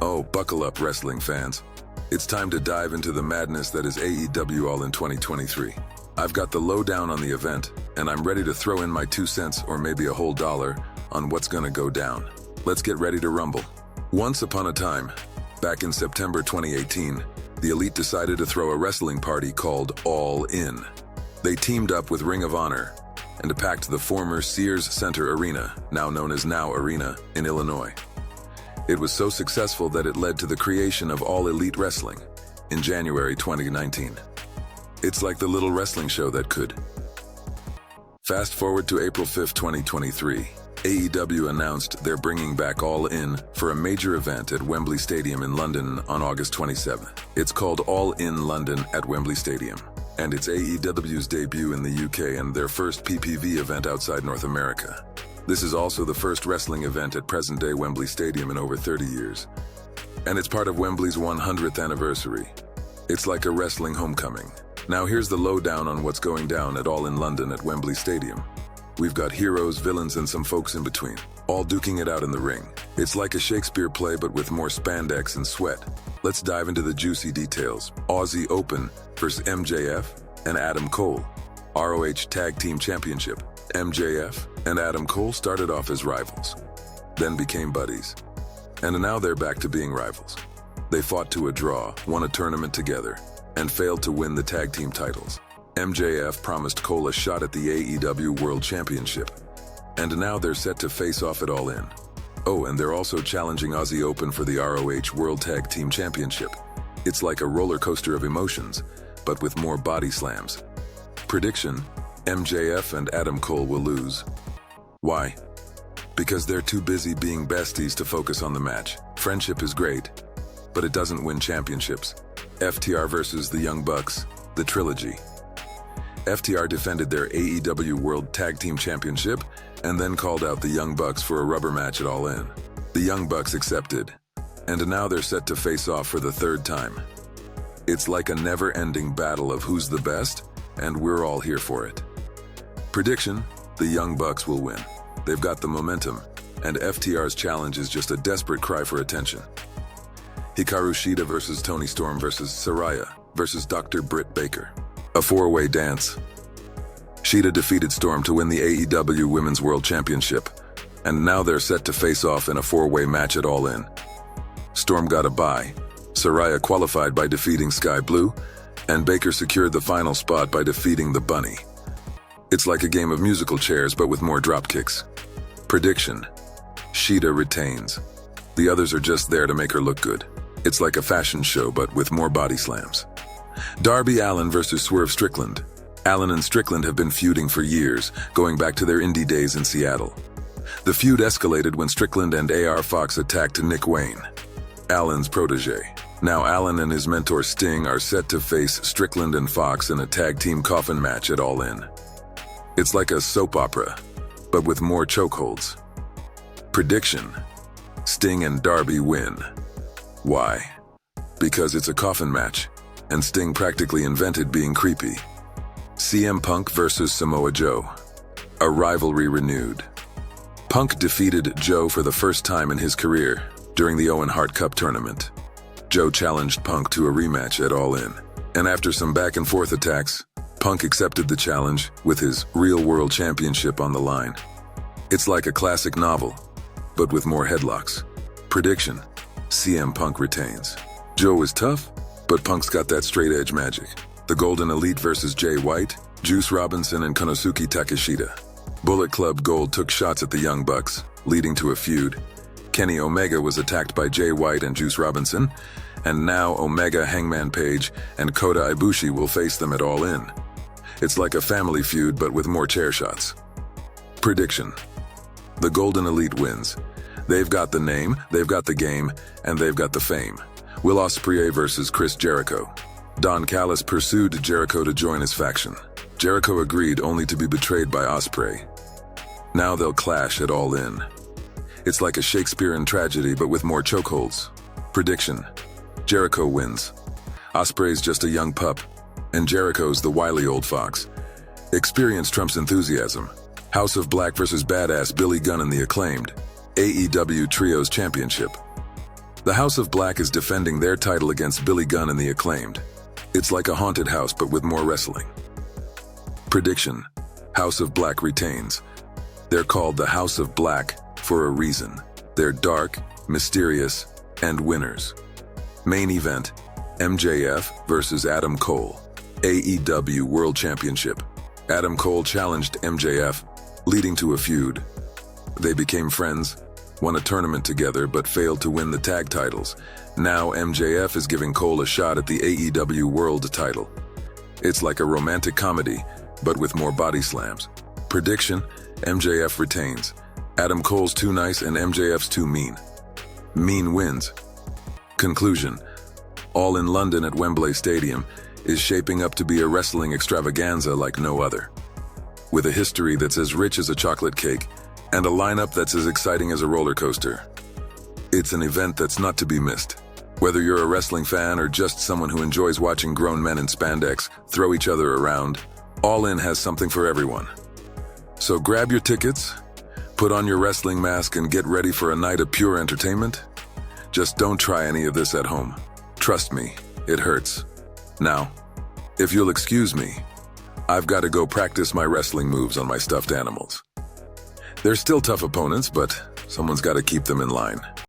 Oh, buckle up, wrestling fans. It's time to dive into the madness that is AEW All In 2023. I've got the lowdown on the event, and I'm ready to throw in my 2 cents or maybe a whole dollar on what's gonna go down. Let's get ready to rumble. Once upon a time, back in September 2018, the Elite decided to throw a wrestling party called All In. They teamed up with Ring of Honor and packed the former Sears Center Arena, now known as Now Arena, in Illinois. It was so successful that it led to the creation of All Elite Wrestling in January 2019. It's like the little wrestling show that could. Fast forward to April 5th, 2023. AEW announced they're bringing back All In for a major event at Wembley Stadium in London on August 27th. It's called All In London at Wembley Stadium, and it's AEW's debut in the UK and their first PPV event outside North America. This is also the first wrestling event at present-day Wembley Stadium in over 30 years. And it's part of Wembley's 100th anniversary. It's like a wrestling homecoming. Now here's the lowdown on what's going down at All In London at Wembley Stadium. We've got heroes, villains, and some folks in between, all duking it out in the ring. It's like a Shakespeare play but with more spandex and sweat. Let's dive into the juicy details. Aussie Open versus MJF and Adam Cole. ROH Tag Team Championship. MJF and Adam Cole started off as rivals, then became buddies, and now they're back to being rivals. They fought to a draw, won a tournament together, and failed to win the tag team titles. MJF promised Cole a shot at the AEW World Championship, and now they're set to face off at All In. Oh, and they're also challenging Aussie Open for the ROH World Tag Team Championship. It's like a roller coaster of emotions, but with more body slams. Prediction: MJF and Adam Cole will lose. Why? Because they're too busy being besties to focus on the match. Friendship is great, but it doesn't win championships. FTR versus the Young Bucks, the trilogy. FTR defended their AEW World Tag Team Championship and then called out the Young Bucks for a rubber match at All In. The Young Bucks accepted, and now they're set to face off for the third time. It's like a never-ending battle of who's the best, and we're all here for it. Prediction: the Young Bucks will win. They've got the momentum, and FTR's challenge is just a desperate cry for attention. Hikaru Shida versus Toni Storm versus Saraya versus Dr. Britt Baker. A four-way dance. Shida defeated Storm to win the AEW Women's World Championship, and now they're set to face off in a four-way match at All In. Storm got a bye, Saraya qualified by defeating Sky Blue, and Baker secured the final spot by defeating the Bunny. It's like a game of musical chairs but with more drop kicks. Prediction: Shida retains. The others are just there to make her look good. It's like a fashion show but with more body slams. Darby Allin versus Swerve Strickland. Allin and Strickland have been feuding for years, going back to their indie days in Seattle. The feud escalated when Strickland and AR Fox attacked Nick Wayne, Allin's protege. Now Allin and his mentor Sting are set to face Strickland and Fox in a tag team coffin match at All In. It's like a soap opera, but with more chokeholds. Prediction: Sting and Darby win. Why? Because it's a coffin match, and Sting practically invented being creepy. CM Punk versus Samoa Joe. A rivalry renewed. Punk defeated Joe for the first time in his career during the Owen Hart Cup tournament. Joe challenged Punk to a rematch at All In, and after some back-and-forth attacks, Punk accepted the challenge with his real-world championship on the line. It's like a classic novel, but with more headlocks. Prediction: CM Punk retains. Joe is tough, but Punk's got that straight-edge magic. The Golden Elite versus Jay White, Juice Robinson, and Konosuke Takeshita. Bullet Club Gold took shots at the Young Bucks, leading to a feud. Kenny Omega was attacked by Jay White and Juice Robinson, and now Omega, Hangman Page, and Kota Ibushi will face them at All In. It's like a family feud but with more chair shots. Prediction: the Golden Elite wins. They've got the name, they've got the game, and they've got the fame. Will Ospreay versus Chris Jericho. Don Callis pursued Jericho to join his faction. Jericho agreed only to be betrayed by Ospreay. Now they'll clash at All In. It's like a Shakespearean tragedy but with more chokeholds. Prediction: Jericho wins. Ospreay's just a young pup, and Jericho's the wily old fox. Experience trumps enthusiasm. House of Black versus Badass Billy Gunn and the Acclaimed. AEW Trios Championship. The House of Black is defending their title against Billy Gunn and the Acclaimed. It's like a haunted house, but with more wrestling. Prediction: House of Black retains. They're called the House of Black for a reason. They're dark, mysterious, and winners. Main event: MJF versus Adam Cole, AEW World Championship. Adam Cole challenged MJF, leading to a feud. They became friends, won a tournament together, but failed to win the tag titles. Now MJF is giving Cole a shot at the AEW World title. It's like a romantic comedy, but with more body slams. Prediction: MJF retains. Adam Cole's too nice and MJF's too mean. Mean wins. Conclusion: All in London at Wembley Stadium is shaping up to be a wrestling extravaganza like no other. With a history that's as rich as a chocolate cake and a lineup that's as exciting as a roller coaster. It's an event that's not to be missed. Whether you're a wrestling fan or just someone who enjoys watching grown men in spandex throw each other around, All In has something for everyone. So grab your tickets, put on your wrestling mask, and get ready for a night of pure entertainment. Just don't try any of this at home. Trust me, it hurts. Now, if you'll excuse me, I've got to go practice my wrestling moves on my stuffed animals. They're still tough opponents, but someone's got to keep them in line.